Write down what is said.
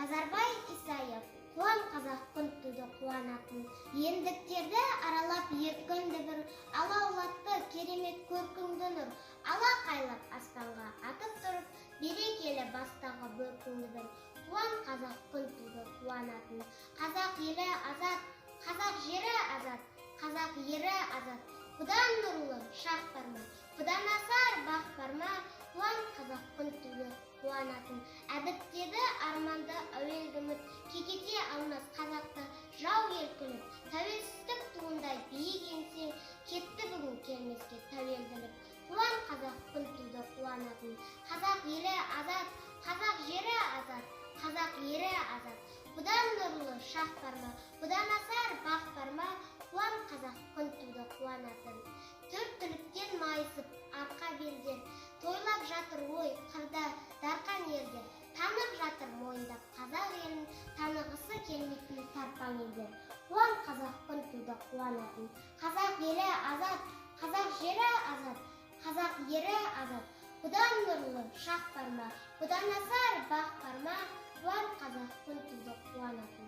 Базарбай Исаев, қуан қазақтың туды қуанатын. Ендіктерді аралап еткенді бір, алаулатты керемет көркіңді нұр. Ала қайлап аспанға атып тұрып, берекелі бастағы бөркіңді бір. Қуан қазақтың туды қуанатын. Қазақ елі азат, қазақ жері азат, қазақ ері азат. Бұдан нұрлы шақ бар ма, бұдан асар бақ бар ма, қуан қазақтың туды қуанатын. Әдіптеді арманды әуелгі үміт, кекете алмас қазақты жау еркілік. Тәуелсіздік туындай биік еңсең, кетті бүгін келмеске тәуелділік. Қуан қазақтың туды қуанатын. Қазақ елі азат, қазақ жері азат, қазақ ері азат. Бұдан нұрлы шақ бар ма, бұдан асар бақ бар ма, қуан қазақтың туды қуанатын. Төрт түліктен майысып арқа белдер, тойлап жатыр ой қырда дарқан елдер. Танып жатыр мойындап қазақ елін, танығысы келмейтін тарпаң елдер. Қуан қазақтың туды қуанатын. Қазақ елі азат, қазақ жері азат, қазақ ері азат. Бұдан нұрлы шақ бар ма, бұдан асар бақ бар ма, қуан қазақтың туды қуанатын.